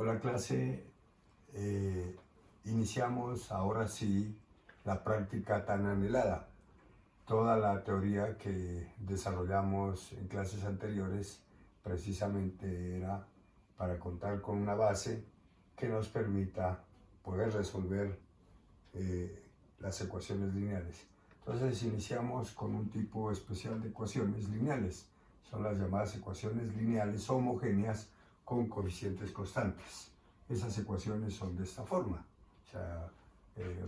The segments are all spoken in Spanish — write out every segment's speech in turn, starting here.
Hola clase, iniciamos ahora sí la práctica tan anhelada. Toda la teoría que desarrollamos en clases anteriores precisamente era para contar con una base que nos permita poder resolver las ecuaciones lineales. Entonces iniciamos con un tipo especial de ecuaciones lineales. Son las llamadas ecuaciones lineales homogéneas con coeficientes constantes. Esas ecuaciones son de esta forma. O sea,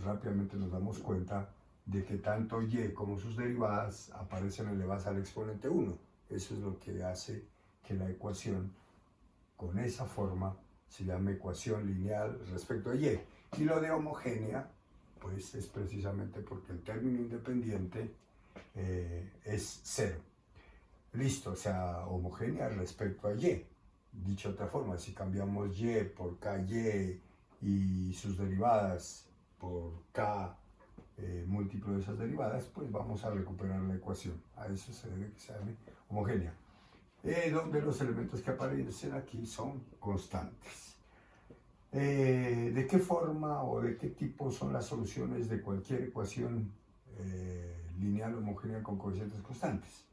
rápidamente nos damos cuenta de que tanto y como sus derivadas aparecen elevadas al exponente 1. Eso es lo que hace que la ecuación con esa forma se llame ecuación lineal respecto a y. Y lo de homogénea, pues es precisamente porque el término independiente es 0. Listo, o sea, homogénea respecto a y. Dicho de otra forma, si cambiamos y por ky y sus derivadas por k múltiplo de esas derivadas, pues vamos a recuperar la ecuación. A eso se debe que se llame homogénea. Donde los elementos que aparecen aquí son constantes. ¿De qué forma o de qué tipo son las soluciones de cualquier ecuación lineal homogénea con coeficientes constantes?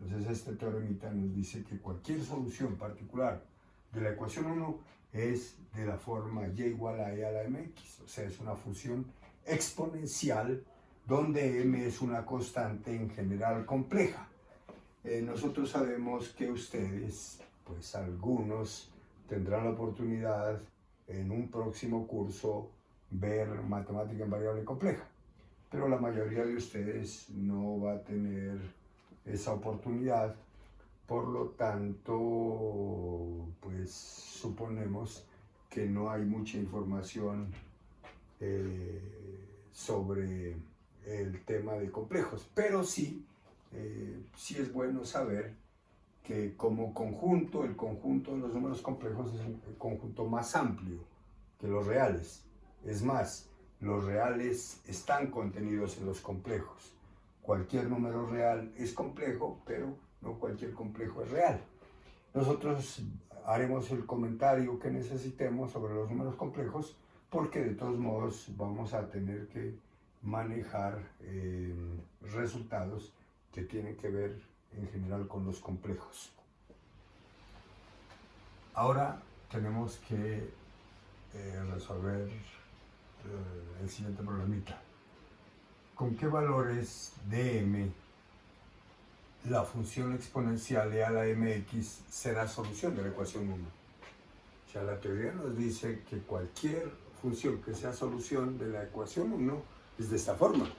Entonces este teoremita nos dice que cualquier solución particular de la ecuación 1 es de la forma y igual a e a la mx, o sea, es una función exponencial donde m es una constante en general compleja. Nosotros sabemos que ustedes, pues algunos, tendrán la oportunidad en un próximo curso ver matemática en variable compleja, pero la mayoría de ustedes no va a tener esa oportunidad, por lo tanto, pues suponemos que no hay mucha información sobre el tema de complejos, pero sí es bueno saber que como conjunto, el conjunto de los números complejos es un conjunto más amplio que los reales. Es más, los reales están contenidos en los complejos. Cualquier número real es complejo, pero no cualquier complejo es real. Nosotros haremos el comentario que necesitemos sobre los números complejos, porque de todos modos vamos a tener que manejar resultados que tienen que ver en general con los complejos. Ahora tenemos que resolver el siguiente problemita. ¿Con qué valores de m la función exponencial e a la mx será solución de la ecuación 1? O sea, la teoría nos dice que cualquier función que sea solución de la ecuación 1 es de esta forma.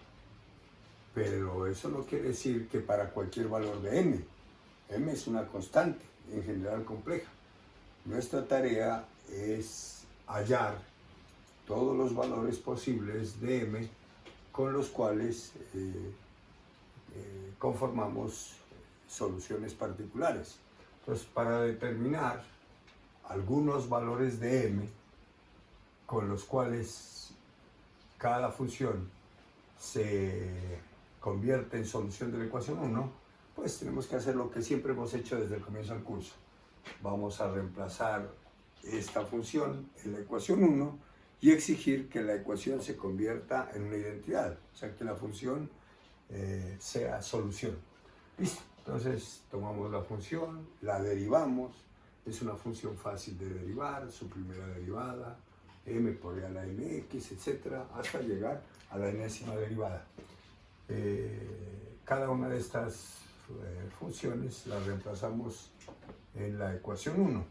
Pero eso no quiere decir que para cualquier valor de m. M es una constante, en general compleja. Nuestra tarea es hallar todos los valores posibles de m con los cuales conformamos soluciones particulares. Entonces, para determinar algunos valores de m con los cuales cada función se convierte en solución de la ecuación 1, pues tenemos que hacer lo que siempre hemos hecho desde el comienzo del curso. Vamos a reemplazar esta función en la ecuación 1 y exigir que la ecuación se convierta en una identidad, o sea, que la función sea solución. Listo, entonces tomamos la función, la derivamos, es una función fácil de derivar, su primera derivada, m por e a la mx, etc., hasta llegar a la enésima derivada. Cada una de estas funciones la reemplazamos en la ecuación 1.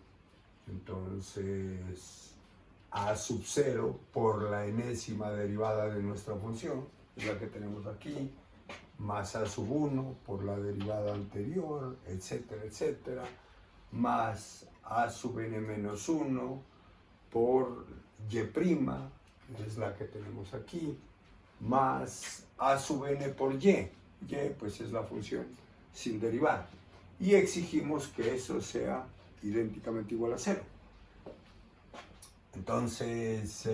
Entonces, a sub 0 por la enésima derivada de nuestra función, es la que tenemos aquí, más a sub 1 por la derivada anterior, etcétera, etcétera, más a sub n menos 1 por y', que es la que tenemos aquí, más a sub n por y pues es la función sin derivar, y exigimos que eso sea idénticamente igual a 0. Entonces,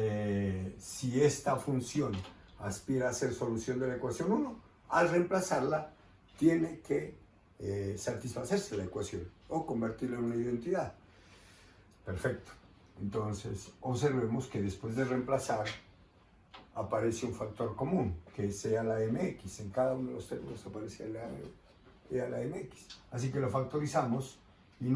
si esta función aspira a ser solución de la ecuación 1, al reemplazarla tiene que satisfacerse la ecuación o convertirla en una identidad. Perfecto. Entonces, observemos que después de reemplazar aparece un factor común, que sea la mx. En cada uno de los términos aparece la mx. Así que lo factorizamos y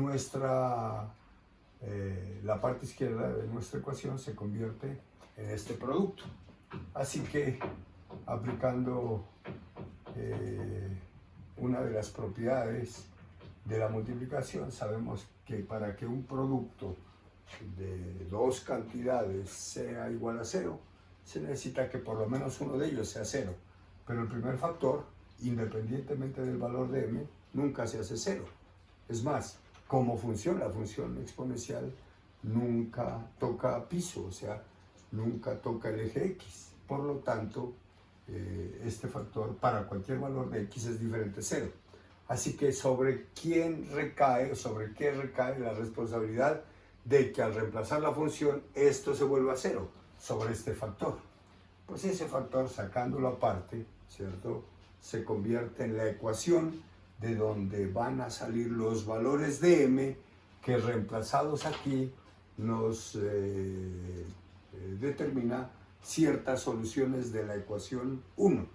la parte izquierda de nuestra ecuación se convierte en este producto. Así que, aplicando una de las propiedades de la multiplicación, sabemos que para que un producto de dos cantidades sea igual a cero, se necesita que por lo menos uno de ellos sea cero. Pero el primer factor, independientemente del valor de m, nunca se hace cero. Es más, como funciona la función exponencial, nunca toca piso, o sea, nunca toca el eje x. Por lo tanto, este factor para cualquier valor de x es diferente de cero. Así que sobre quién recae, o sobre qué recae la responsabilidad de que al reemplazar la función esto se vuelva a cero, sobre este factor. Pues ese factor, sacándolo aparte, ¿cierto?, se convierte en la ecuación de donde van a salir los valores de m que reemplazados aquí nos determina ciertas soluciones de la ecuación 1.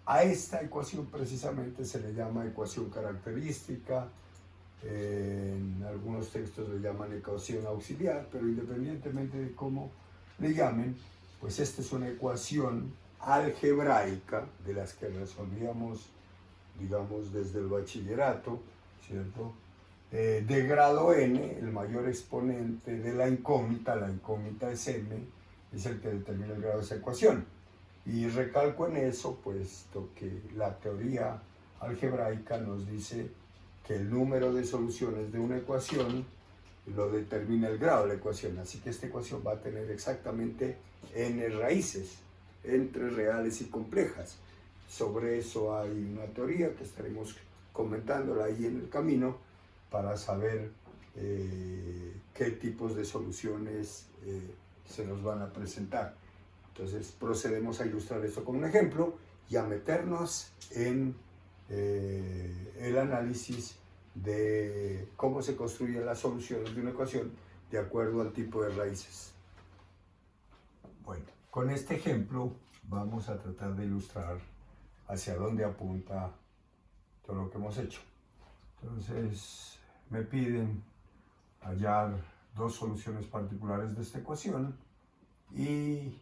A esta ecuación precisamente se le llama ecuación característica, en algunos textos le llaman ecuación auxiliar, pero independientemente de cómo le llamen, pues esta es una ecuación algebraica de las que resolvíamos, digamos, desde el bachillerato, ¿cierto? De grado n, el mayor exponente de la incógnita es m, es el que determina el grado de esa ecuación. Y recalco en eso, puesto que la teoría algebraica nos dice que el número de soluciones de una ecuación lo determina el grado de la ecuación. Así que esta ecuación va a tener exactamente n raíces, entre reales y complejas. Sobre eso hay una teoría que estaremos comentándola ahí en el camino para saber qué tipos de soluciones se nos van a presentar. Entonces procedemos a ilustrar esto con un ejemplo y a meternos en el análisis de cómo se construyen las soluciones de una ecuación de acuerdo al tipo de raíces. Bueno, con este ejemplo vamos a tratar de ilustrar hacia dónde apunta todo lo que hemos hecho. Entonces me piden hallar dos soluciones particulares de esta ecuación y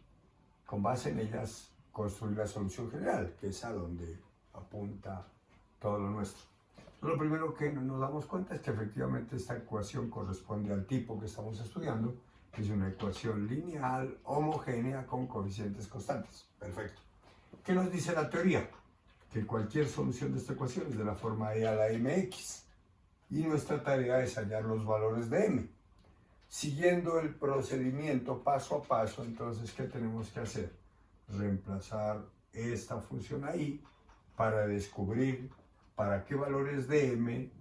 con base en ellas construir la solución general, que es a donde apunta todo lo nuestro. Lo primero que nos damos cuenta es que efectivamente esta ecuación corresponde al tipo que estamos estudiando, que es una ecuación lineal homogénea con coeficientes constantes. Perfecto. ¿Qué nos dice la teoría? Que cualquier solución de esta ecuación es de la forma e a la mx y nuestra tarea es hallar los valores de m. Siguiendo el procedimiento paso a paso, entonces, ¿qué tenemos que hacer? Reemplazar esta función ahí para descubrir para qué valores de m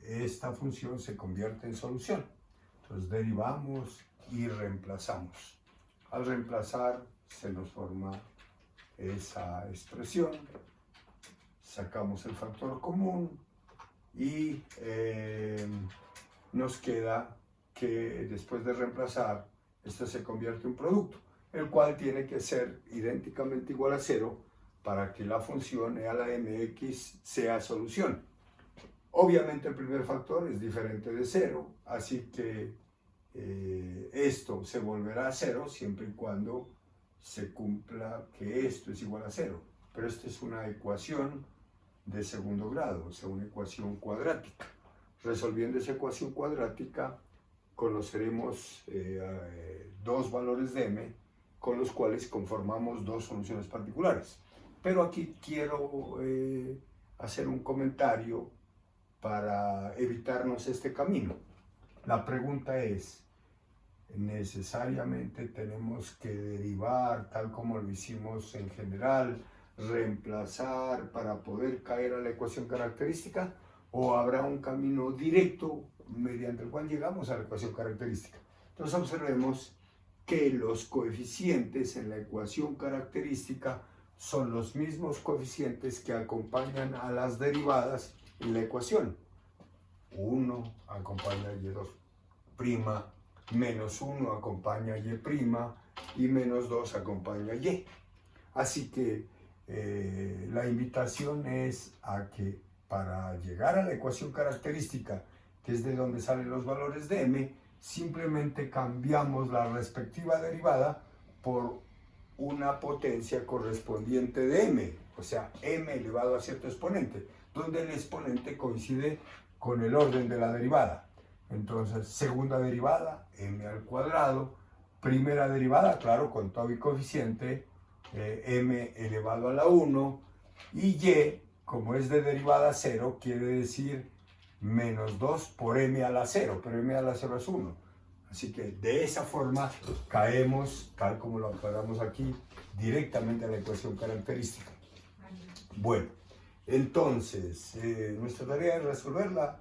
esta función se convierte en solución. Entonces derivamos y reemplazamos. Al reemplazar se nos forma esa expresión, sacamos el factor común y nos queda que después de reemplazar, esto se convierte en un producto, el cual tiene que ser idénticamente igual a cero para que la función e a la mx sea solución. Obviamente el primer factor es diferente de cero, así que esto se volverá a cero siempre y cuando se cumpla que esto es igual a cero. Pero esta es una ecuación de segundo grado, o sea, una ecuación cuadrática. Resolviendo esa ecuación cuadrática, conoceremos dos valores de m con los cuales conformamos dos soluciones particulares. Pero aquí quiero hacer un comentario para evitarnos este camino. La pregunta es, ¿necesariamente tenemos que derivar tal como lo hicimos en general, reemplazar para poder caer a la ecuación característica? ¿O habrá un camino directo mediante el cual llegamos a la ecuación característica? Entonces observemos que los coeficientes en la ecuación característica son los mismos coeficientes que acompañan a las derivadas en la ecuación. 1 acompaña a y2', menos 1 acompaña y' y menos 2 acompaña y. Así que la invitación es a que para llegar a la ecuación característica, que es de donde salen los valores de m, simplemente cambiamos la respectiva derivada por una potencia correspondiente de m, o sea, m elevado a cierto exponente, donde el exponente coincide con el orden de la derivada. Entonces, segunda derivada, m al cuadrado, primera derivada, claro, con todo y coeficiente, m elevado a la 1, y y, como es de derivada 0, quiere decir menos 2 por m a la 0, pero m a la 0 es 1. Así que de esa forma caemos, tal como lo aclaramos aquí, directamente a la ecuación característica. Bueno, entonces, nuestra tarea es resolverla.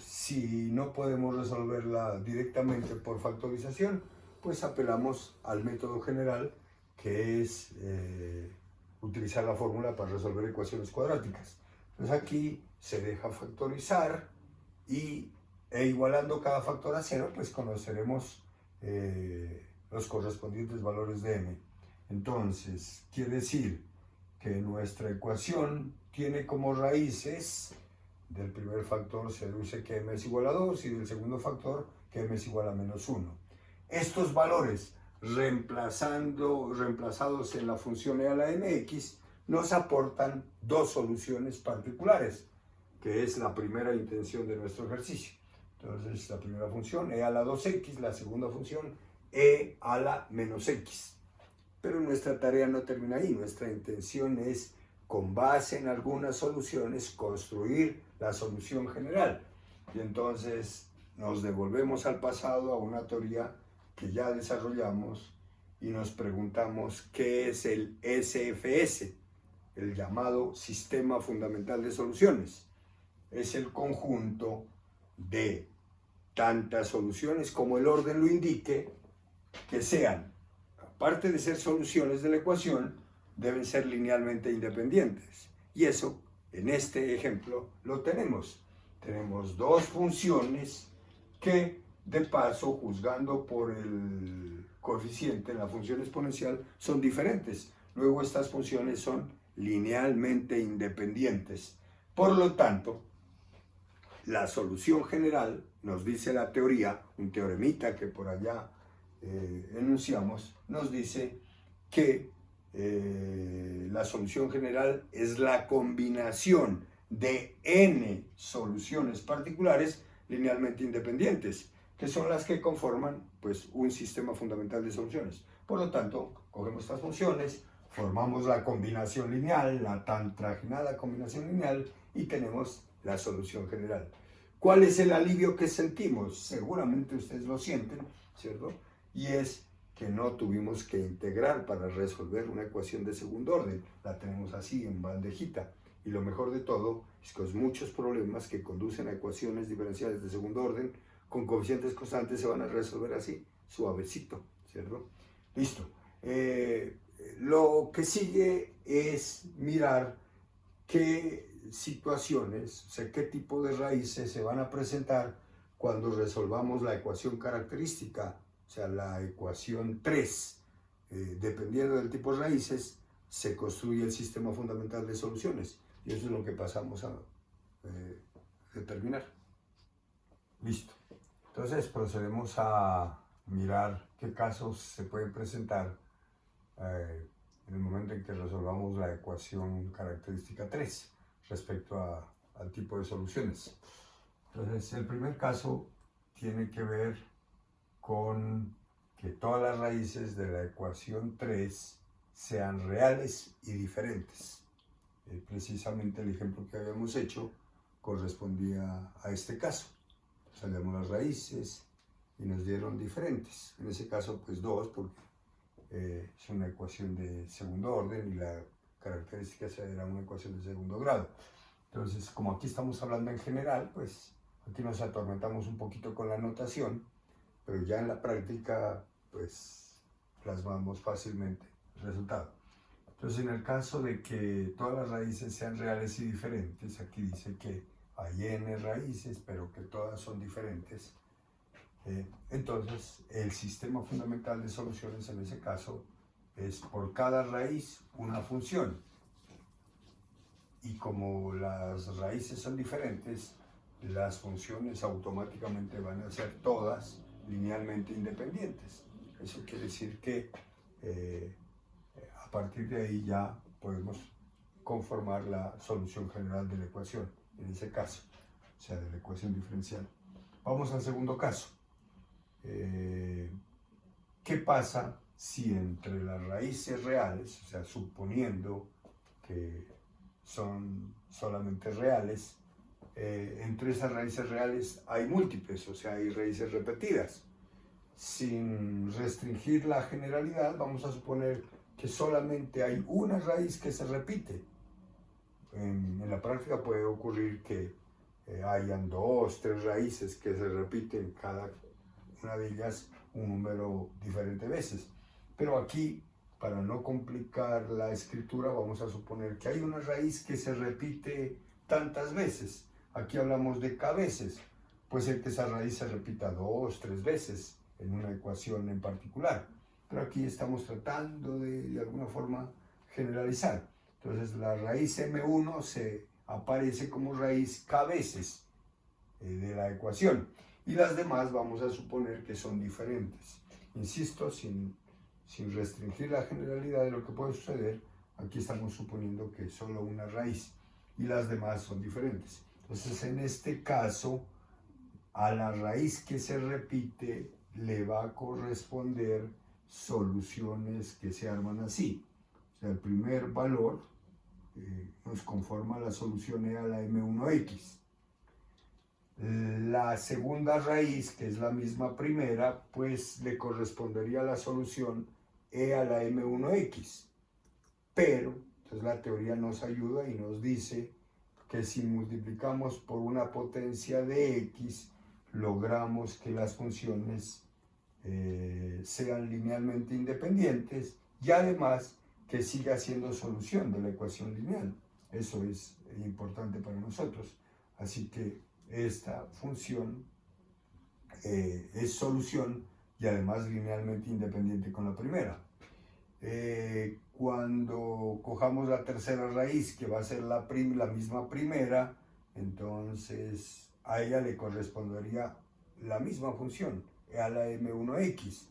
Si no podemos resolverla directamente por factorización, pues apelamos al método general, que es utilizar la fórmula para resolver ecuaciones cuadráticas. Entonces aquí se deja factorizar e igualando cada factor a 0, pues conoceremos los correspondientes valores de m. Entonces, quiere decir que nuestra ecuación tiene como raíces, del primer factor se deduce que m es igual a 2 y del segundo factor que m es igual a menos 1. Estos valores reemplazados en la función e a la mx nos aportan dos soluciones particulares, que es la primera intención de nuestro ejercicio. Entonces, la primera función e a la 2x, la segunda función e a la menos x. Pero nuestra tarea no termina ahí. Nuestra intención es, con base en algunas soluciones, construir la solución general. Y entonces nos devolvemos al pasado, a una teoría que ya desarrollamos, y nos preguntamos qué es el SFS, el llamado Sistema Fundamental de Soluciones. Es el conjunto de tantas soluciones como el orden lo indique, que sean, aparte de ser soluciones de la ecuación, deben ser linealmente independientes. Y eso, en este ejemplo, lo tenemos. Tenemos dos funciones que, de paso, juzgando por el coeficiente en la función exponencial, son diferentes. Luego, estas funciones son linealmente independientes. Por lo tanto, la solución general, nos dice la teoría, un teoremita que por allá enunciamos, nos dice que la solución general es la combinación de n soluciones particulares linealmente independientes, que son las que conforman pues, un sistema fundamental de soluciones. Por lo tanto, cogemos estas funciones, formamos la combinación lineal, la tan trajinada combinación lineal, y tenemos la solución general. ¿Cuál es el alivio que sentimos? Seguramente ustedes lo sienten, ¿cierto? Y es que no tuvimos que integrar para resolver una ecuación de segundo orden. La tenemos así, en bandejita. Y lo mejor de todo es que muchos problemas que conducen a ecuaciones diferenciales de segundo orden con coeficientes constantes se van a resolver así, suavecito, ¿cierto? Listo. Lo que sigue es mirar qué situaciones, o sea, qué tipo de raíces se van a presentar cuando resolvamos la ecuación característica, o sea, la ecuación 3. Dependiendo del tipo de raíces, se construye el sistema fundamental de soluciones. Y eso es lo que pasamos a determinar. Listo. Entonces procedemos a mirar qué casos se pueden presentar en el momento en que resolvamos la ecuación característica 3 respecto al tipo de soluciones. Entonces, el primer caso tiene que ver con que todas las raíces de la ecuación 3 sean reales y diferentes. Precisamente el ejemplo que habíamos hecho correspondía a este caso. Sacamos las raíces y nos dieron diferentes. En ese caso, pues 2, porque es una ecuación de segundo orden y la característica era una ecuación de segundo grado. Entonces, como aquí estamos hablando en general, pues aquí nos atormentamos un poquito con la notación, pero ya en la práctica, pues plasmamos fácilmente el resultado. Entonces, en el caso de que todas las raíces sean reales y diferentes, aquí dice que hay n raíces, pero que todas son diferentes. Entonces, el sistema fundamental de soluciones en ese caso es por cada raíz una función. Y como las raíces son diferentes, las funciones automáticamente van a ser todas linealmente independientes. Eso quiere decir que a partir de ahí ya podemos conformar la solución general de la ecuación, en ese caso, o sea, de la ecuación diferencial. Vamos al segundo caso. ¿Qué pasa si entre las raíces reales, o sea, suponiendo que son solamente reales, entre esas raíces reales hay múltiples, o sea, hay raíces repetidas? Sin restringir la generalidad, vamos a suponer que solamente hay una raíz que se repite. En la práctica puede ocurrir que hayan 2, 3 raíces que se repiten, cada una de ellas un número diferente veces. Pero aquí, para no complicar la escritura, vamos a suponer que hay una raíz que se repite tantas veces. Aquí hablamos de k veces. Puede ser que esa raíz se repita 2, 3 veces en una ecuación en particular. Pero aquí estamos tratando de alguna forma generalizar. Entonces la raíz m1 se aparece como raíz k veces de la ecuación. Y las demás vamos a suponer que son diferentes. Insisto, sin restringir la generalidad de lo que puede suceder, aquí estamos suponiendo que es solo una raíz y las demás son diferentes. Entonces, en este caso, a la raíz que se repite le va a corresponder soluciones que se arman así. O sea, el primer valor nos conforma la solución e a la m1x. La segunda raíz, que es la misma primera, pues le correspondería la solución e a la m1x. Pero, entonces la teoría nos ayuda y nos dice que si multiplicamos por una potencia de x, logramos que las funciones sean linealmente independientes y además que siga siendo solución de la ecuación lineal. Eso es importante para nosotros. Así que esta función es solución y además linealmente independiente con la primera. Cuando cojamos la tercera raíz, que va a ser la misma primera, entonces a ella le correspondería la misma función, a la m1x,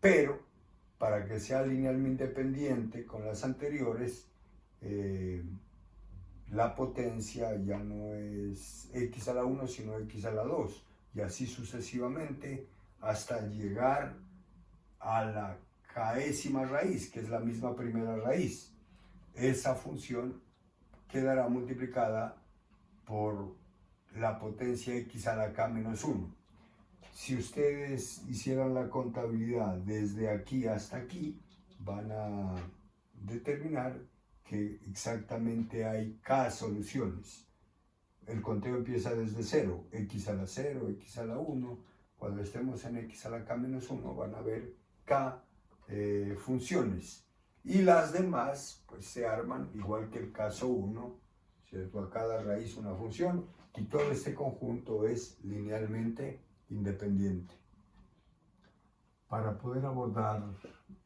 pero para que sea linealmente independiente con las anteriores, la potencia ya no es x a la 1, sino x a la 2, y así sucesivamente hasta llegar a la késima raíz, que es la misma primera raíz. Esa función quedará multiplicada por la potencia x a la k menos 1. Si ustedes hicieran la contabilidad desde aquí hasta aquí, van a determinar que exactamente hay k soluciones. El conteo empieza desde 0, x a la 0, x a la 1. Cuando estemos en x a la k menos 1 van a ver k funciones. Y las demás pues se arman igual que el caso 1, ¿cierto? A cada raíz una función y todo este conjunto es linealmente independiente. Para poder abordar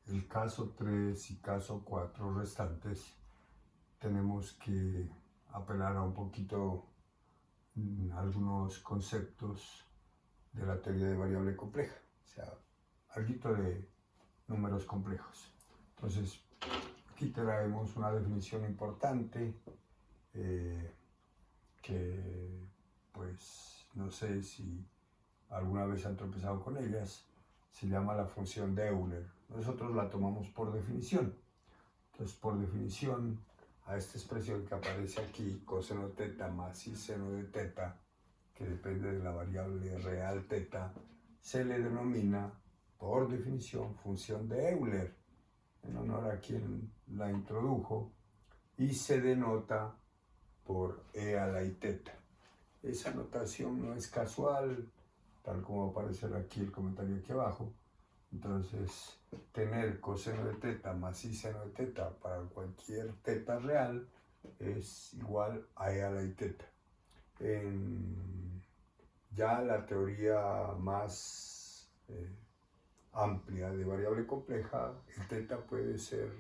el caso 3 y caso 4 restantes, tenemos que apelar a un poquito algunos conceptos de la teoría de variable compleja, o sea, algo de números complejos. Entonces, aquí traemos una definición importante que, pues, no sé si alguna vez han tropezado con ellas. Se llama la función de Euler. Nosotros la tomamos por definición. Entonces, por definición, a esta expresión que aparece aquí, coseno de teta más y seno de teta, que depende de la variable real teta, se le denomina, por definición, función de Euler, en honor a quien la introdujo, y se denota por e a la i teta. Esa notación no es casual, tal como aparece aquí el comentario aquí abajo. Entonces, tener coseno de teta más i seno de teta para cualquier teta real es igual a e a la i teta. Ya la teoría más amplia de variable compleja, el teta puede ser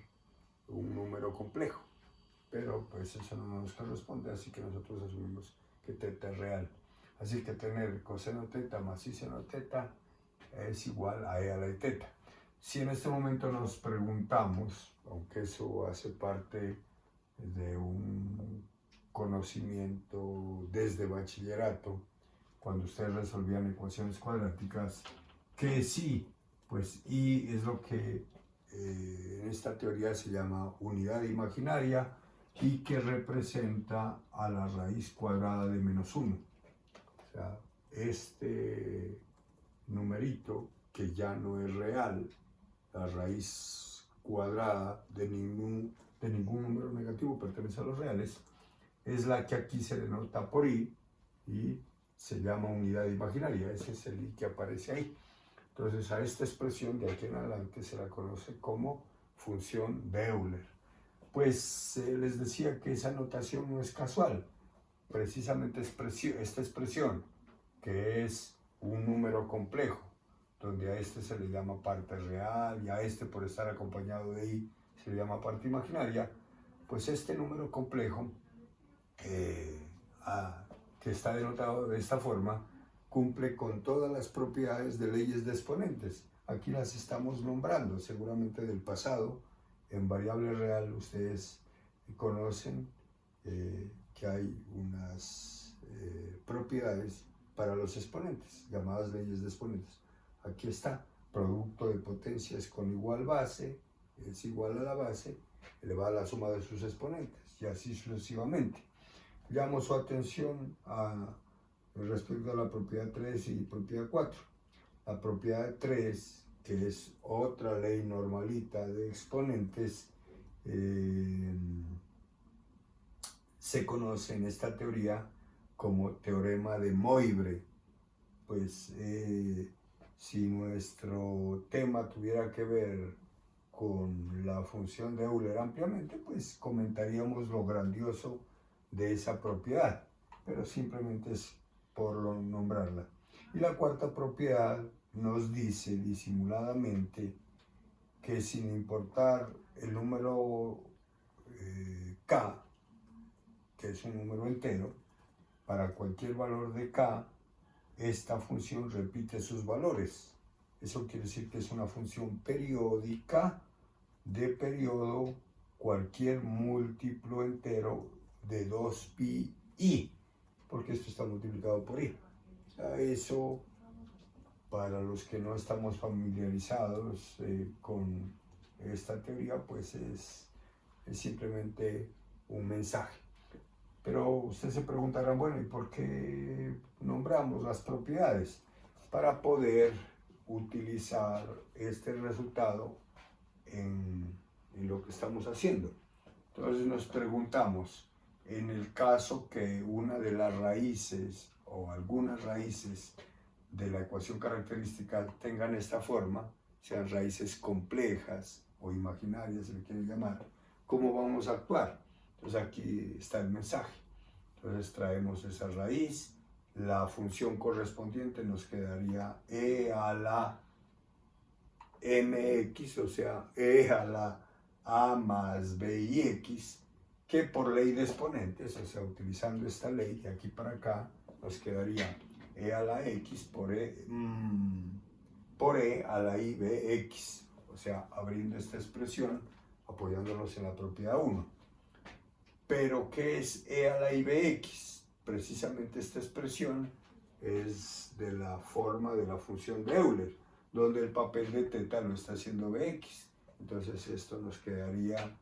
un número complejo, pero pues eso no nos corresponde, así que nosotros asumimos que teta es real. Así que tener coseno teta más y seno teta es igual a e a la i teta. Si en este momento nos preguntamos, aunque eso hace parte de un conocimiento desde bachillerato, cuando ustedes resolvían ecuaciones cuadráticas, que sí, pues i es lo que en esta teoría se llama unidad imaginaria y que representa a la raíz cuadrada de menos 1. O sea, este numerito que ya no es real, la raíz cuadrada de ningún número negativo pertenece a los reales, es la que aquí se denota por i y se llama unidad imaginaria. Ese es el i que aparece ahí. Entonces a esta expresión de aquí en adelante se la conoce como función de Euler. Pues les decía que esa notación no es casual. Precisamente esta expresión, que es un número complejo, donde a este se le llama parte real y a este, por estar acompañado de i, se le llama parte imaginaria, pues este número complejo que está denotado de esta forma cumple con todas las propiedades de leyes de exponentes. Aquí las estamos nombrando, seguramente del pasado. En variable real ustedes conocen que hay unas propiedades para los exponentes, llamadas leyes de exponentes. Aquí está, producto de potencias con igual base, es igual a la base, elevada a la suma de sus exponentes, y así sucesivamente. Llamo su atención respecto a la propiedad 3 y propiedad 4. La propiedad 3, que es otra ley normalita de exponentes, se conoce en esta teoría como teorema de Moivre. Pues si nuestro tema tuviera que ver con la función de Euler ampliamente, pues comentaríamos lo grandioso de esa propiedad, pero simplemente es por nombrarla. Y la cuarta propiedad nos dice disimuladamente que sin importar el número k, que es un número entero, para cualquier valor de k, esta función repite sus valores. Eso quiere decir que es una función periódica de periodo cualquier múltiplo entero de 2pi i, porque esto está multiplicado por i. O sea, eso, para los que no estamos familiarizados con esta teoría, pues es simplemente un mensaje. Pero ustedes se preguntarán, bueno, ¿y por qué nombramos las propiedades? Para poder utilizar este resultado en lo que estamos haciendo. Entonces nos preguntamos, en el caso que una de las raíces o algunas raíces de la ecuación característica tengan esta forma, sean raíces complejas o imaginarias, se le quiere llamar, ¿cómo vamos a actuar? Entonces aquí está el mensaje. Entonces traemos esa raíz, la función correspondiente nos quedaría e a la mx, o sea, e a la a más bix, que por ley de exponentes, o sea, utilizando esta ley, de aquí para acá, nos quedaría e a la x por e a la i bx, o sea, abriendo esta expresión, apoyándonos en la propiedad 1. Pero, ¿qué es e a la i bx? Precisamente esta expresión es de la forma de la función de Euler, donde el papel de teta lo está haciendo bx. Entonces esto nos quedaría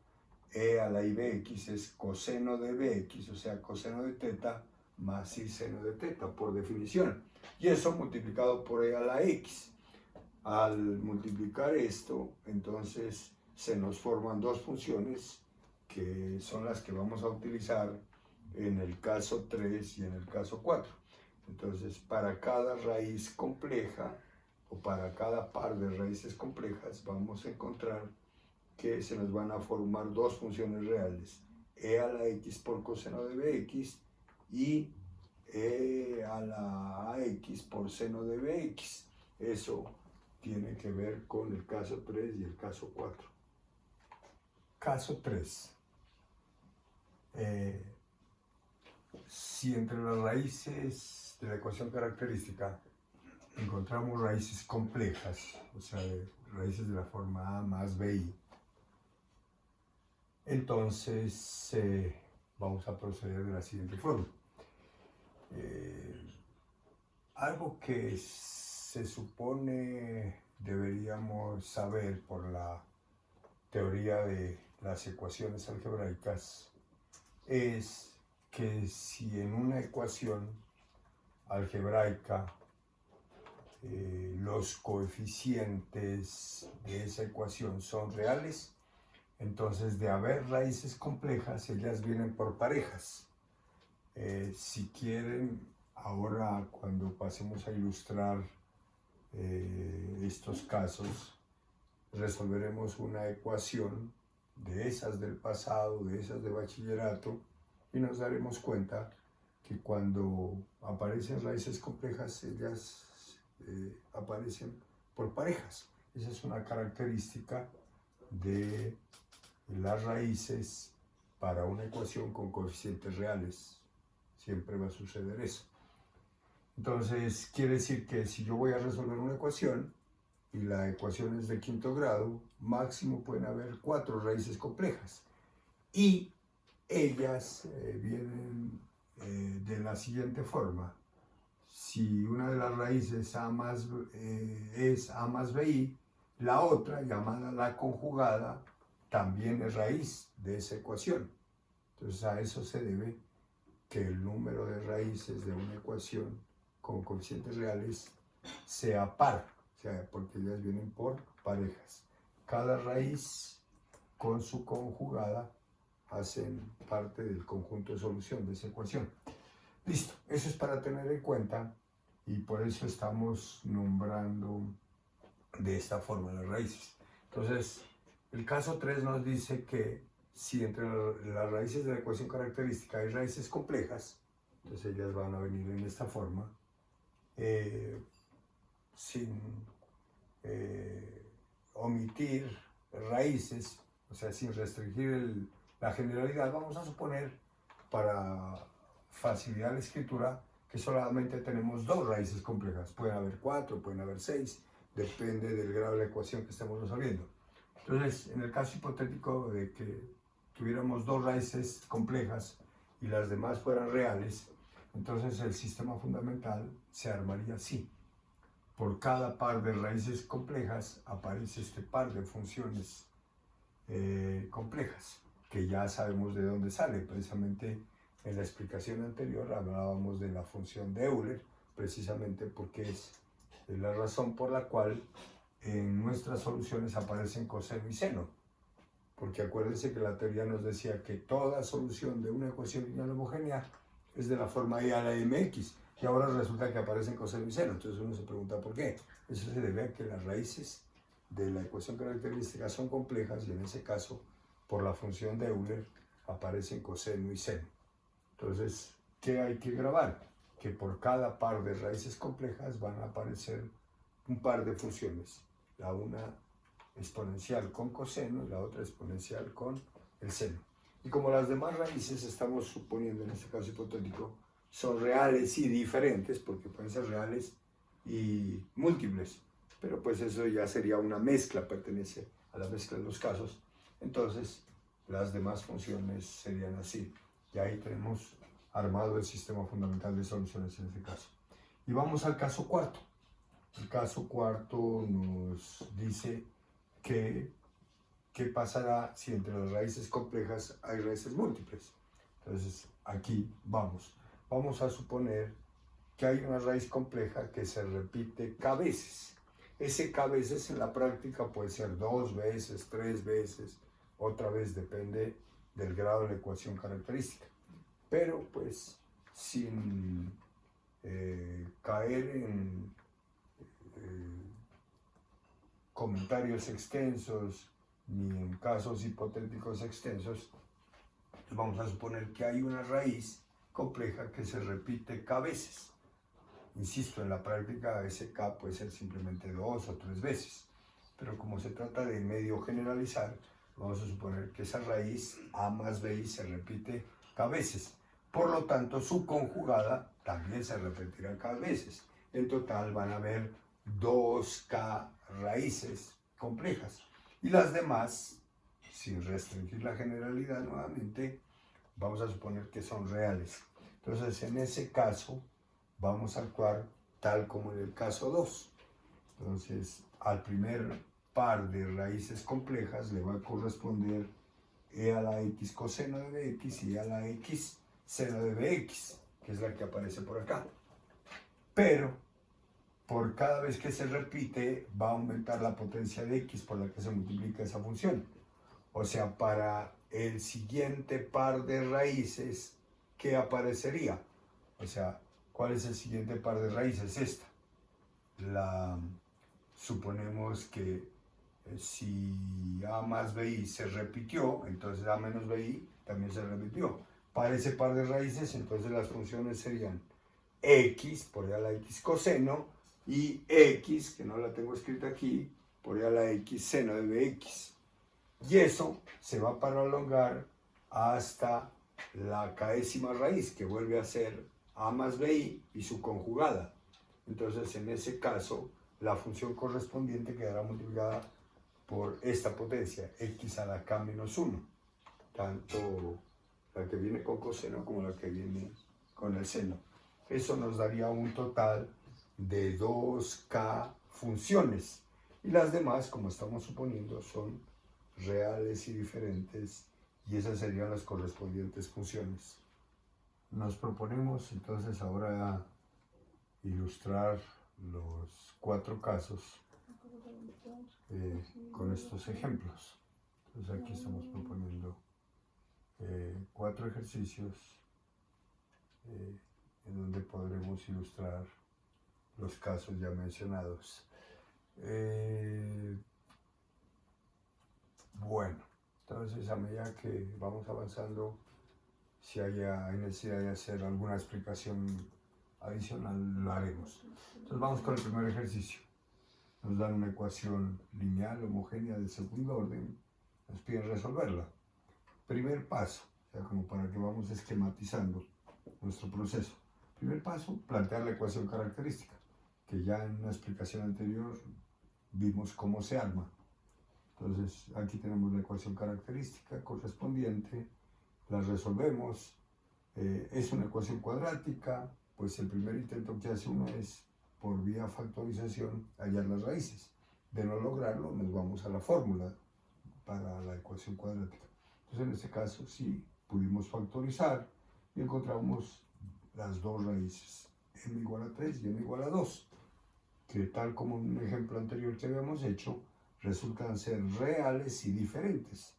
e a la i bx es coseno de bx, o sea, coseno de teta más i seno de teta, por definición. Y eso multiplicado por e a la x. Al multiplicar esto, entonces se nos forman dos funciones que son las que vamos a utilizar en el caso 3 y en el caso 4. Entonces, para cada raíz compleja o para cada par de raíces complejas vamos a encontrar que se nos van a formar dos funciones reales, e a la x por coseno de bx y e a la ax por seno de bx. Eso tiene que ver con el caso 3 y el caso 4. Caso 3. Si entre las raíces de la ecuación característica encontramos raíces complejas, o sea, raíces de la forma a más bi, entonces vamos a proceder de la siguiente forma. Algo que se supone deberíamos saber por la teoría de las ecuaciones algebraicas es que si en una ecuación algebraica los coeficientes de esa ecuación son reales, entonces de haber raíces complejas, ellas vienen por parejas. Si quieren, ahora cuando pasemos a ilustrar estos casos, resolveremos una ecuación de esas del pasado, de esas de bachillerato, y nos daremos cuenta que cuando aparecen raíces complejas, ellas aparecen por parejas. Esa es una característica de las raíces para una ecuación con coeficientes reales. Siempre va a suceder eso. Entonces, quiere decir que si yo voy a resolver una ecuación y la ecuación es de quinto grado, máximo pueden haber 4 raíces complejas. Y ellas vienen de la siguiente forma. Si una de las raíces es a más bi, la otra, llamada la conjugada, también es raíz de esa ecuación. Entonces a eso se debe que el número de raíces de una ecuación con coeficientes reales sea par, o sea, porque ellas vienen por parejas. Cada raíz con su conjugada hacen parte del conjunto de solución de esa ecuación. Listo, eso es para tener en cuenta y por eso estamos nombrando de esta forma las raíces. Entonces, el caso 3 nos dice que si entre las raíces de la ecuación característica hay raíces complejas, entonces ellas van a venir en esta forma, sin omitir raíces, o sea, sin restringir la generalidad. Vamos a suponer, para facilitar la escritura, que solamente tenemos 2 raíces complejas. Pueden haber 4, pueden haber 6, depende del grado de la ecuación que estemos resolviendo. Entonces, en el caso hipotético de que tuviéramos 2 raíces complejas y las demás fueran reales, entonces el sistema fundamental se armaría así. Por cada par de raíces complejas aparece este par de funciones complejas, que ya sabemos de dónde sale. Precisamente en la explicación anterior hablábamos de la función de Euler, precisamente porque es la razón por la cual en nuestras soluciones aparecen coseno y seno. Porque acuérdense que la teoría nos decía que toda solución de una ecuación lineal homogénea es de la forma e a la mx, y ahora resulta que aparecen coseno y seno. Entonces uno se pregunta por qué. Eso se debe a que las raíces de la ecuación característica son complejas y en ese caso, por la función de Euler, aparecen coseno y seno. Entonces, ¿qué hay que grabar? Que por cada par de raíces complejas van a aparecer un par de funciones. La una exponencial con coseno y la otra exponencial con el seno. Y como las demás raíces, estamos suponiendo en este caso hipotético, son reales y diferentes, porque pueden ser reales y múltiples, pero pues eso ya sería una mezcla, pertenece a la mezcla de los casos. Entonces, las demás funciones serían así. Y ahí tenemos armado el sistema fundamental de soluciones en este caso. Y vamos al caso cuarto. El caso cuarto nos dice que qué pasará si entre las raíces complejas hay raíces múltiples. Entonces, aquí vamos a suponer que hay una raíz compleja que se repite k veces. Ese k veces en la práctica puede ser 2 veces, 3 veces, otra vez depende del grado de la ecuación característica. Pero pues sin caer en comentarios extensos ni en casos hipotéticos extensos, vamos a suponer que hay una raíz compleja que se repite k veces. Insisto, en la práctica ese K puede ser simplemente 2 o 3 veces, pero como se trata de medio generalizar, vamos a suponer que esa raíz A más BI se repite K veces. Por lo tanto, su conjugada también se repetirá K veces. En total van a haber 2K raíces complejas. Y las demás, sin restringir la generalidad nuevamente, vamos a suponer que son reales. Entonces, en ese caso, vamos a actuar tal como en el caso 2. Entonces, al primer par de raíces complejas le va a corresponder e a la x coseno de bx y e a la x seno de bx, que es la que aparece por acá. Pero, por cada vez que se repite, va a aumentar la potencia de x por la que se multiplica esa función. O sea, para el siguiente par de raíces, ¿qué aparecería? O sea, ¿cuál es el siguiente par de raíces? Esta. Suponemos que si A más BI se repitió, entonces A menos BI también se repitió. Para ese par de raíces, entonces las funciones serían X por E a la X coseno y X, que no la tengo escrita aquí, por E a la X seno de BX. Y eso se va a prolongar hasta la késima raíz, que vuelve a ser A más BI y su conjugada. Entonces, en ese caso, la función correspondiente quedará multiplicada por esta potencia, x a la k menos 1, tanto la que viene con coseno como la que viene con el seno. Eso nos daría un total de 2k funciones, y las demás, como estamos suponiendo, son reales y diferentes, y esas serían las correspondientes funciones. Nos proponemos entonces ahora ilustrar los 4 casos con estos ejemplos. Entonces aquí estamos proponiendo 4 ejercicios en donde podremos ilustrar los casos ya mencionados. Bueno, entonces a medida que vamos avanzando, si hay necesidad de hacer alguna explicación adicional, lo haremos. Entonces vamos con el primer ejercicio. Nos dan una ecuación lineal homogénea de segundo orden, nos piden resolverla. Primer paso, o sea, como para que vamos esquematizando nuestro proceso. Primer paso, plantear la ecuación característica, que ya en una explicación anterior vimos cómo se arma. Entonces, aquí tenemos la ecuación característica correspondiente, la resolvemos. Es una ecuación cuadrática, pues el primer intento que hace uno es, por vía factorización, hallar las raíces. De no lograrlo, nos vamos a la fórmula para la ecuación cuadrática. Entonces, en este caso, sí pudimos factorizar y encontramos las dos raíces, m igual a 3 y m igual a 2, que tal como en un ejemplo anterior que habíamos hecho, resultan ser reales y diferentes.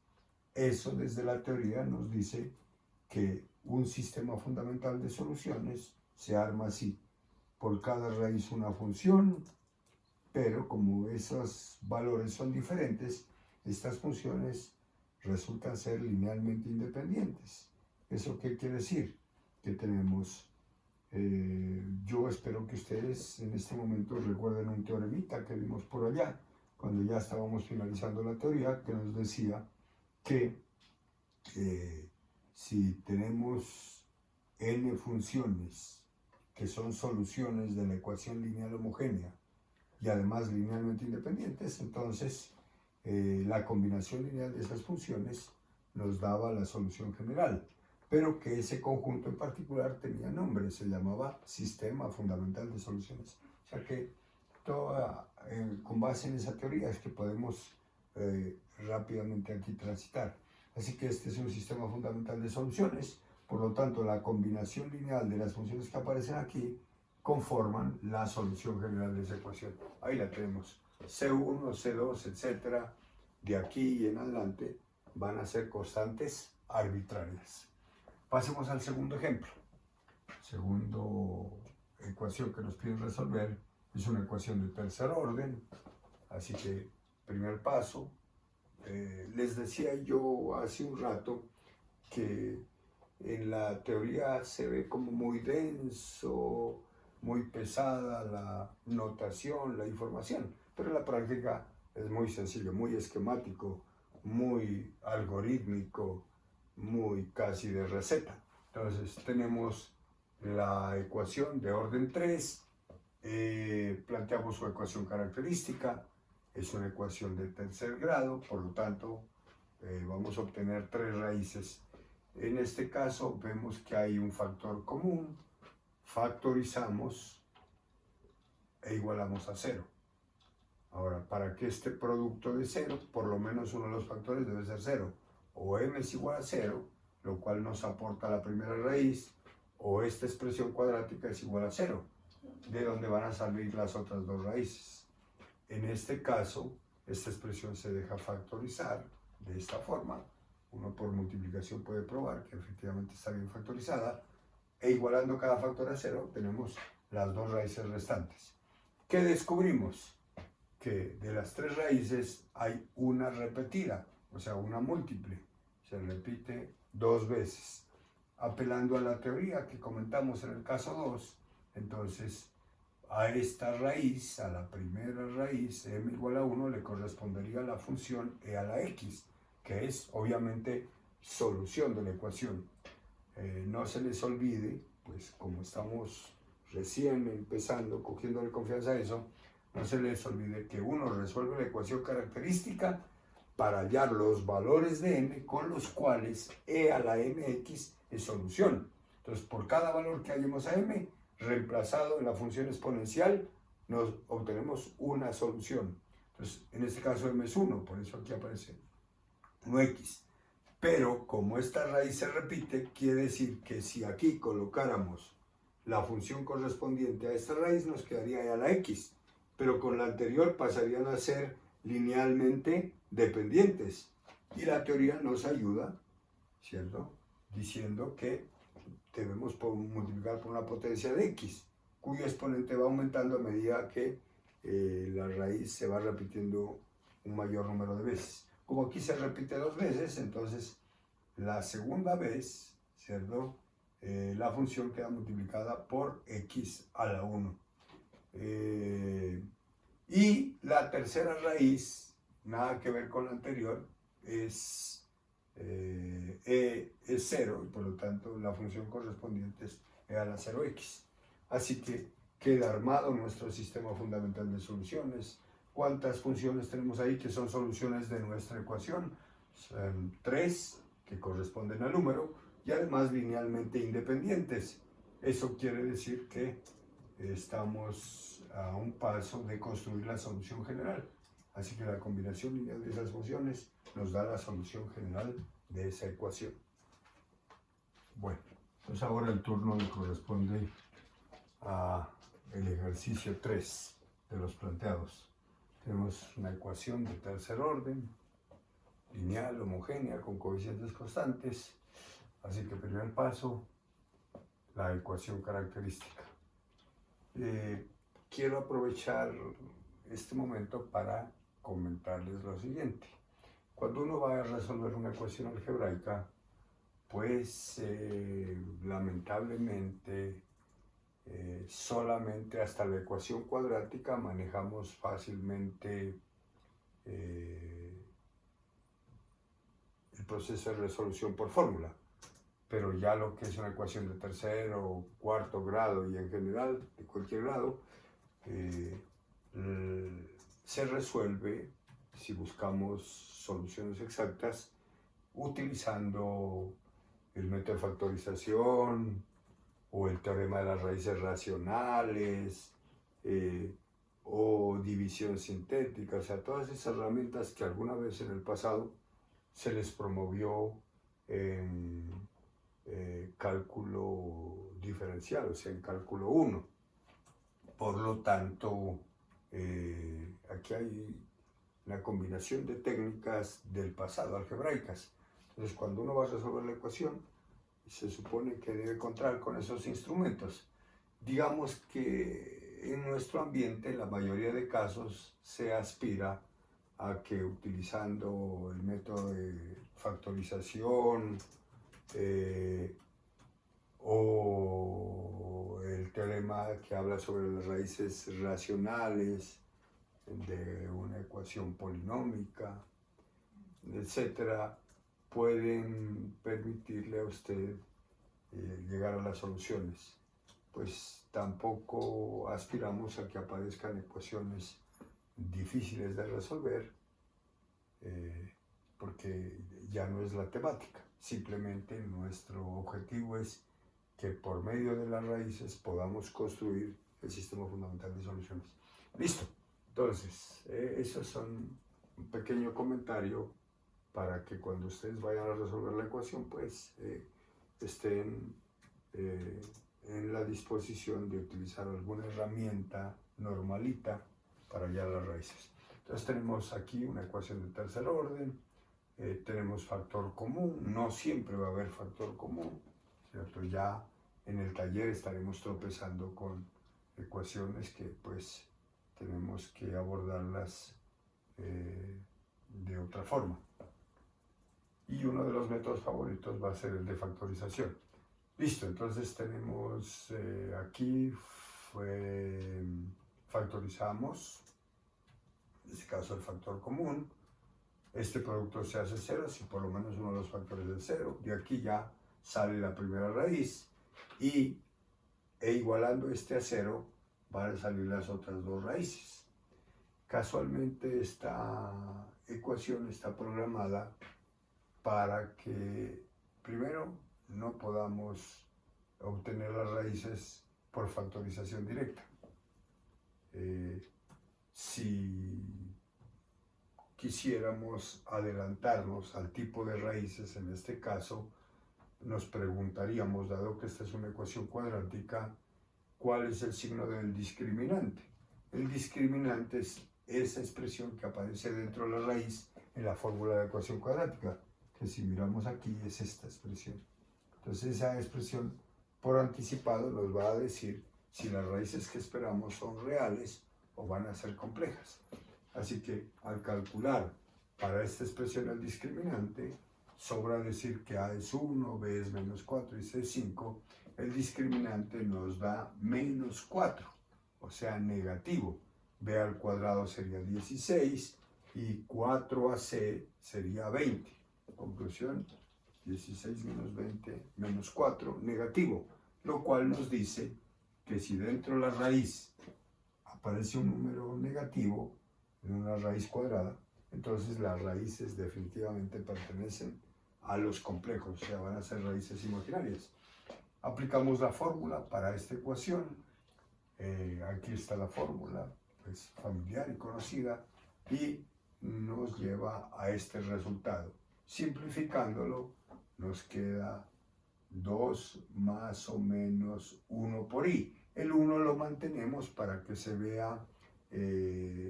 Eso desde la teoría nos dice que un sistema fundamental de soluciones se arma así: por cada raíz una función, pero como esos valores son diferentes, estas funciones resultan ser linealmente independientes. ¿Eso qué quiere decir? Que tenemos, yo espero que ustedes en este momento recuerden un teoremita que vimos por allá, cuando ya estábamos finalizando la teoría, que nos decía que si tenemos n funciones que son soluciones de la ecuación lineal homogénea y además linealmente independientes, entonces la combinación lineal de esas funciones nos daba la solución general, pero que ese conjunto en particular tenía nombre, se llamaba sistema fundamental de soluciones. O sea que con base en esa teoría es que podemos rápidamente aquí transitar. Así que este es un sistema fundamental de soluciones, por lo tanto la combinación lineal de las funciones que aparecen aquí conforman la solución general de esa ecuación. Ahí la tenemos. C1, C2, etcétera, de aquí en adelante van a ser constantes arbitrarias. Pasemos al segundo ejemplo. Segunda ecuación que nos piden resolver es una ecuación de tercer orden. Así que, primer paso, les decía yo hace un rato que en la teoría se ve como muy denso, muy pesada la notación, la información, pero en la práctica es muy sencillo, muy esquemático, muy algorítmico, muy casi de receta. Entonces tenemos la ecuación de orden 3, planteamos su ecuación característica, es una ecuación de tercer grado, por lo tanto vamos a obtener 3 raíces. En este caso vemos que hay un factor común, factorizamos e igualamos a 0. Ahora, para que este producto de 0, por lo menos uno de los factores debe ser 0. O m es igual a 0, lo cual nos aporta la primera raíz, o esta expresión cuadrática es igual a 0, de donde van a salir las otras 2 raíces. En este caso, esta expresión se deja factorizar de esta forma. Uno por multiplicación puede probar que efectivamente está bien factorizada, e igualando cada factor a 0 tenemos las 2 raíces restantes. ¿Qué descubrimos? Que de las 3 raíces hay una repetida, o sea, una múltiple, se repite 2 veces. Apelando a la teoría que comentamos en el caso 2, entonces a esta raíz, a la primera raíz, m igual a 1, le correspondería la función e a la x, que es obviamente solución de la ecuación. No se les olvide, pues como estamos recién empezando, cogiéndole confianza a eso, no se les olvide que uno resuelve la ecuación característica para hallar los valores de m con los cuales e a la mx es solución. Entonces, por cada valor que hallemos a m, reemplazado en la función exponencial, nos obtenemos una solución. Entonces, en este caso m es 1, por eso aquí aparece 1x. Pero como esta raíz se repite, quiere decir que si aquí colocáramos la función correspondiente a esta raíz, nos quedaría e a la x. Pero con la anterior pasarían a ser linealmente dependientes. Y la teoría nos ayuda, ¿cierto? Diciendo que debemos multiplicar por una potencia de x, cuyo exponente va aumentando a medida que la raíz se va repitiendo un mayor número de veces. Como aquí se repite 2 veces, entonces la segunda vez, ¿cierto? La función queda multiplicada por x a la 1. Y la tercera raíz, nada que ver con la anterior, es 0, y por lo tanto la función correspondiente es e a la 0x. Así que queda armado nuestro sistema fundamental de soluciones. ¿Cuántas funciones tenemos ahí que son soluciones de nuestra ecuación? Son 3 que corresponden al número y además linealmente independientes. Eso quiere decir que estamos a un paso de construir la solución general. Así que la combinación lineal de esas funciones nos da la solución general de esa ecuación. Bueno, entonces ahora el turno le corresponde al ejercicio 3 de los planteados. Tenemos una ecuación de tercer orden, lineal, homogénea, con coeficientes constantes. Así que primer paso, la ecuación característica. Quiero aprovechar este momento para comentarles lo siguiente. Cuando uno va a resolver una ecuación algebraica, pues lamentablemente solamente hasta la ecuación cuadrática manejamos fácilmente el proceso de resolución por fórmula. Pero ya lo que es una ecuación de tercer o cuarto grado y en general de cualquier grado, se resuelve si buscamos soluciones exactas utilizando el método de factorización o el teorema de las raíces racionales o división sintética, o sea, todas esas herramientas que alguna vez en el pasado se les promovió en cálculo diferencial, o sea, en cálculo 1. Por lo tanto, aquí hay una combinación de técnicas del pasado algebraicas. Entonces, cuando uno va a resolver la ecuación, se supone que debe contar con esos instrumentos. Digamos que en nuestro ambiente, en la mayoría de casos, se aspira a que utilizando el método de factorización o el el teorema que habla sobre las raíces racionales de una ecuación polinómica, etcétera, pueden permitirle a usted llegar a las soluciones. Pues tampoco aspiramos a que aparezcan ecuaciones difíciles de resolver, porque ya no es la temática. Simplemente nuestro objetivo es que por medio de las raíces podamos construir el sistema fundamental de soluciones. Listo. Entonces, esos son un pequeño comentario para que cuando ustedes vayan a resolver la ecuación, pues estén en la disposición de utilizar alguna herramienta normalita para hallar las raíces. Entonces tenemos aquí una ecuación de tercer orden, tenemos factor común, no siempre va a haber factor común, ¿cierto? Ya en el taller estaremos tropezando con ecuaciones que pues tenemos que abordarlas de otra forma. Y uno de los métodos favoritos va a ser el de factorización. Listo, entonces tenemos aquí, factorizamos, en este caso el factor común. Este producto se hace cero si por lo menos uno de los factores es cero. De aquí ya sale la primera raíz e igualando este a cero van a salir las otras dos raíces. Casualmente esta ecuación está programada para que primero no podamos obtener las raíces por factorización directa. Si quisiéramos adelantarnos al tipo de raíces, en este caso, nos preguntaríamos, dado que esta es una ecuación cuadrática, ¿cuál es el signo del discriminante? El discriminante es esa expresión que aparece dentro de la raíz en la fórmula de ecuación cuadrática, que si miramos aquí es esta expresión. Entonces esa expresión por anticipado nos va a decir si las raíces que esperamos son reales o van a ser complejas. Así que al calcular para esta expresión el discriminante, sobra decir que A es 1, B es menos 4 y C es 5. El discriminante nos da menos 4, o sea, negativo. B al cuadrado sería 16 y 4AC sería 20. Conclusión, 16 menos 20 menos 4, negativo. Lo cual nos dice que si dentro de la raíz aparece un número negativo, en una raíz cuadrada, entonces las raíces definitivamente pertenecen a los complejos, o sea, van a ser raíces imaginarias. Aplicamos la fórmula para esta ecuación. Aquí está la fórmula, pues familiar y conocida, y nos lleva a este resultado. Simplificándolo, nos queda 2 más o menos 1 por i. El 1 lo mantenemos para que se vea,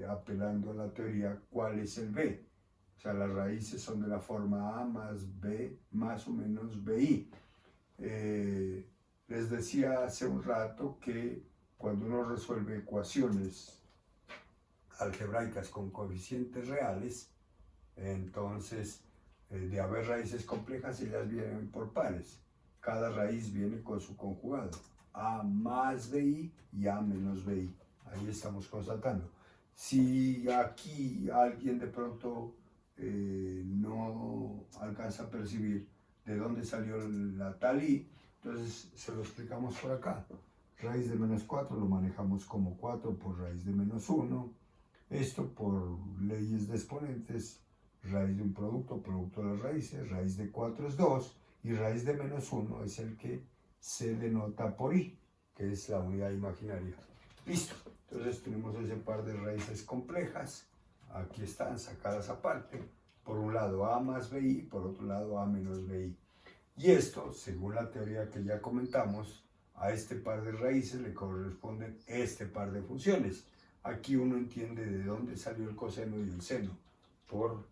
apelando a la teoría, cuál es el b. O sea, las raíces son de la forma a más b más o menos bi. Les decía hace un rato que cuando uno resuelve ecuaciones algebraicas con coeficientes reales, entonces de haber raíces complejas, ellas vienen por pares. Cada raíz viene con su conjugado, a más bi y a menos bi. Ahí estamos constatando. Si aquí alguien de pronto no alcanza a percibir de dónde salió la tal i, entonces se lo explicamos por acá. Raíz de menos 4 lo manejamos como 4 por raíz de menos 1. Esto por leyes de exponentes, raíz de un producto, producto de las raíces, raíz de 4 es 2 y raíz de menos 1 es el que se denota por i, que es la unidad imaginaria. Listo, entonces tenemos ese par de raíces complejas, aquí están sacadas aparte, por un lado a más bi, por otro lado a menos bi. Y esto, según la teoría que ya comentamos, a este par de raíces le corresponden este par de funciones. Aquí uno entiende de dónde salió el coseno y el seno, por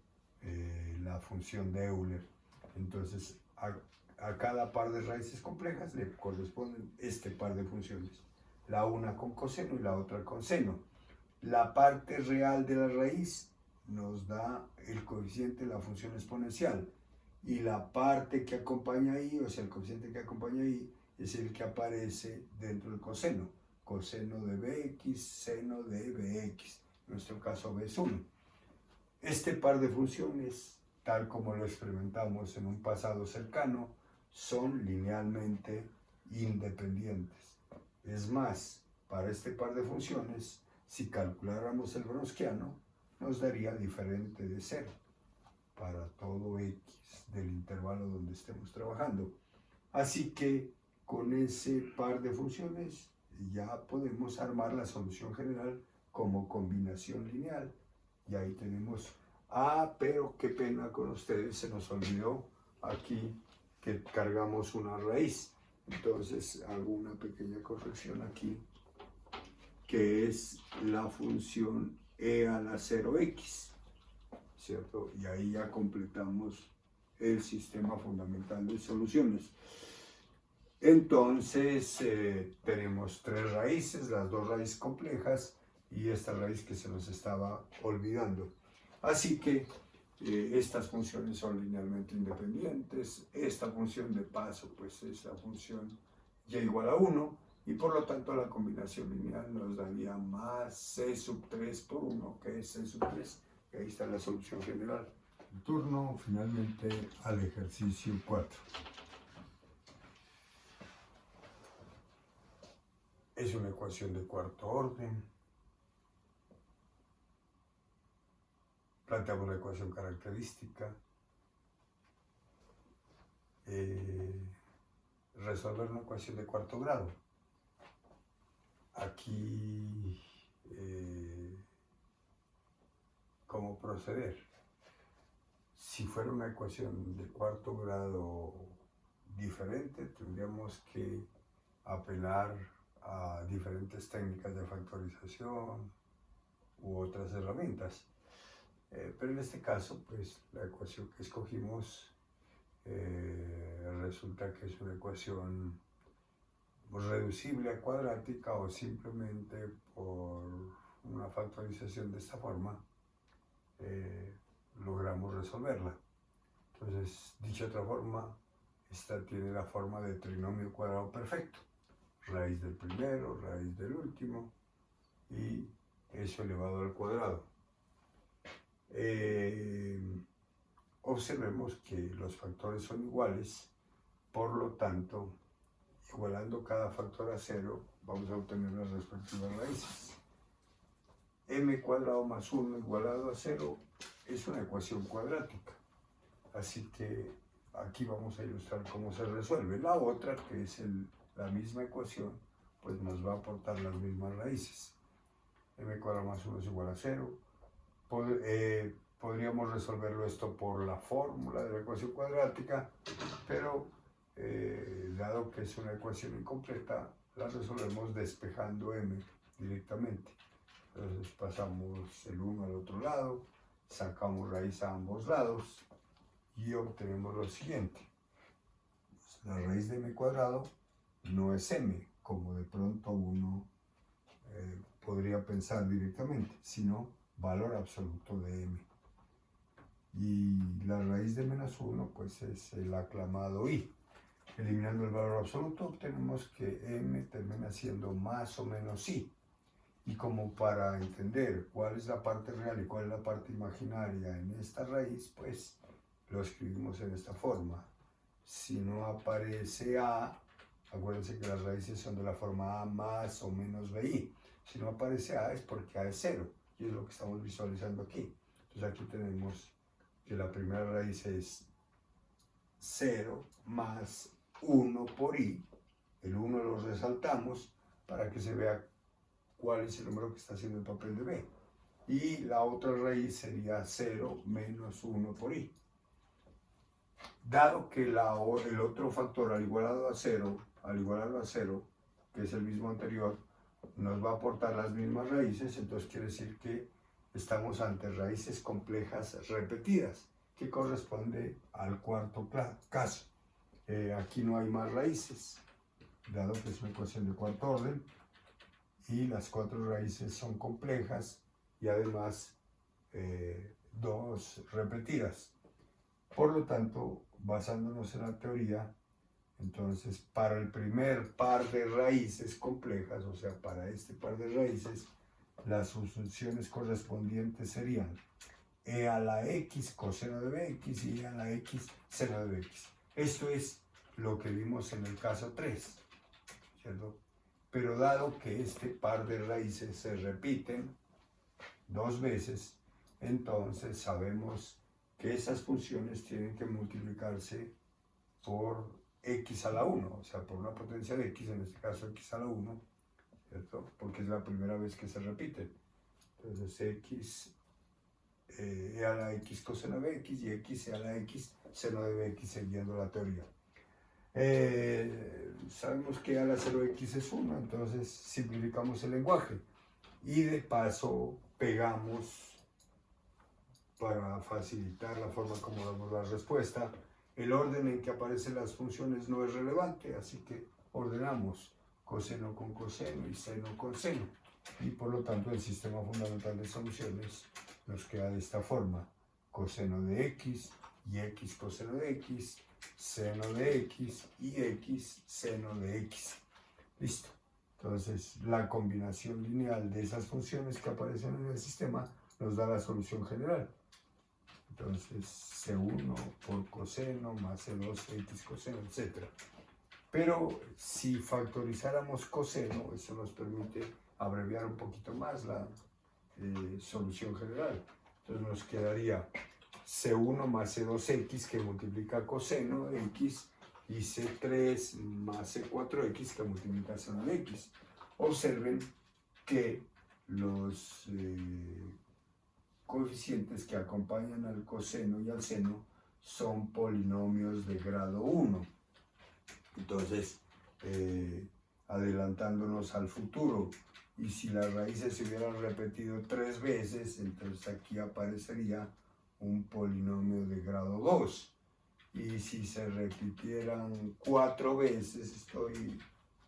la función de Euler. Entonces, a cada par de raíces complejas le corresponden este par de funciones. La una con coseno y la otra con seno. La parte real de la raíz nos da el coeficiente de la función exponencial. Y la parte que acompaña ahí, o sea, el coeficiente que acompaña ahí, es el que aparece dentro del coseno. Coseno de bx, seno de bx, en nuestro caso b es 1. Este par de funciones, tal como lo experimentamos en un pasado cercano, son linealmente independientes. Es más, para este par de funciones, si calculáramos el Wronskiano, nos daría diferente de 0 para todo x del intervalo donde estemos trabajando. Así que con ese par de funciones ya podemos armar la solución general como combinación lineal. Y ahí tenemos, pero qué pena con ustedes, se nos olvidó aquí que cargamos una raíz. Entonces hago una pequeña corrección aquí, que es la función e a la 0x, ¿cierto? Y ahí ya completamos el sistema fundamental de soluciones. Entonces tenemos 3 raíces, las 2 raíces complejas y esta raíz que se nos estaba olvidando. Así que estas funciones son linealmente independientes. Esta función de paso pues es la función y igual a 1 y por lo tanto la combinación lineal nos daría más c sub 3 por 1, que es c sub 3. Y ahí está la solución general. Turno finalmente al ejercicio 4. Es una ecuación de cuarto orden. Planteamos la ecuación característica. Resolver una ecuación de cuarto grado. Aquí, ¿cómo proceder? Si fuera una ecuación de cuarto grado diferente, tendríamos que apelar a diferentes técnicas de factorización u otras herramientas. Pero en este caso, pues la ecuación que escogimos resulta que es una ecuación reducible a cuadrática o simplemente por una factorización de esta forma logramos resolverla. Entonces, dicha otra forma, esta tiene la forma de trinomio cuadrado perfecto. Raíz del primero, raíz del último y eso elevado al cuadrado. Observemos que los factores son iguales, por lo tanto, igualando cada factor a 0, vamos a obtener las respectivas raíces. M cuadrado más 1 igualado a 0 es una ecuación cuadrática, así que aquí vamos a ilustrar cómo se resuelve. La otra, que es la misma ecuación, pues nos va a aportar las mismas raíces. M cuadrado más 1 es igual a 0. Podríamos resolverlo esto por la fórmula de la ecuación cuadrática, pero dado que es una ecuación incompleta, la resolvemos despejando m directamente. Entonces pasamos el 1 al otro lado, sacamos raíz a ambos lados y obtenemos lo siguiente. La raíz de m cuadrado no es m, como de pronto uno podría pensar directamente, sino valor absoluto de m. Y la raíz de menos 1 pues es el aclamado i. Eliminando el valor absoluto obtenemos que m termina siendo más o menos i. Y como para entender cuál es la parte real y cuál es la parte imaginaria en esta raíz, pues lo escribimos en esta forma. Si no aparece a, acuérdense que las raíces son de la forma a más o menos bi. Si no aparece a es porque a es 0 y es lo que estamos visualizando aquí. Entonces aquí tenemos que la primera raíz es 0 más 1 por i. El 1 lo resaltamos para que se vea cuál es el número que está haciendo el papel de b. Y la otra raíz sería 0 menos 1 por i. Dado que el otro factor al igualarlo a 0, que es el mismo anterior, nos va a aportar las mismas raíces, entonces quiere decir que estamos ante raíces complejas repetidas, que corresponde al cuarto caso. Aquí no hay más raíces, dado que es una ecuación de cuarto orden, y las 4 raíces son complejas y además 2 repetidas. Por lo tanto, basándonos en la teoría, Entonces, para el primer par de raíces complejas, o sea, para este par de raíces, las funciones correspondientes serían e a la x coseno de bx y e a la x seno de bx. Esto es lo que vimos en el caso 3, ¿cierto? Pero dado que este par de raíces se repiten 2 veces, entonces sabemos que esas funciones tienen que multiplicarse por x a la 1, o sea, por una potencia de x, en este caso x a la 1, ¿cierto? Porque es la primera vez que se repite. Entonces x e a la x coseno de bx y x e a la x seno de bx siguiendo la teoría. Sabemos que a la 0x es 1, entonces simplificamos el lenguaje y de paso pegamos, para facilitar la forma como damos la respuesta, el orden en que aparecen las funciones no es relevante, así que ordenamos coseno con coseno y seno con seno, y por lo tanto el sistema fundamental de soluciones nos queda de esta forma: coseno de x y x coseno de x, seno de x y x seno de x. Listo. Entonces la combinación lineal de esas funciones que aparecen en el sistema nos da la solución general. Entonces C1 por coseno más C2 x coseno, etc. Pero si factorizáramos coseno, eso nos permite abreviar un poquito más la solución general. Entonces nos quedaría C1 más C2x que multiplica coseno x y C3 más C4x que multiplica seno de x. Observen que los coeficientes que acompañan al coseno y al seno son polinomios de grado 1. Entonces, adelantándonos al futuro, y si las raíces se hubieran repetido 3 veces, entonces aquí aparecería un polinomio de grado 2. Y si se repitieran 4 veces, estoy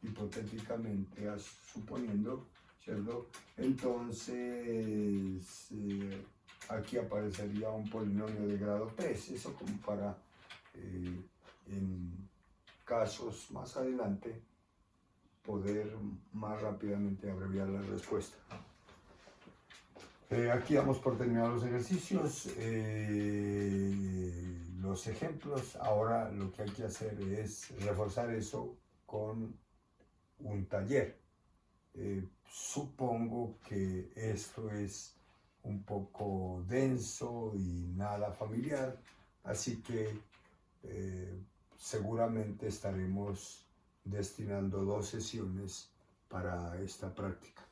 hipotéticamente suponiendo, ¿cierto? Entonces aquí aparecería un polinomio de grado 3, eso como para en casos más adelante poder más rápidamente abreviar la respuesta. Aquí damos por terminados los ejercicios, los ejemplos. Ahora lo que hay que hacer es reforzar eso con un taller. Supongo que esto es un poco denso y nada familiar, así que seguramente estaremos destinando 2 sesiones para esta práctica.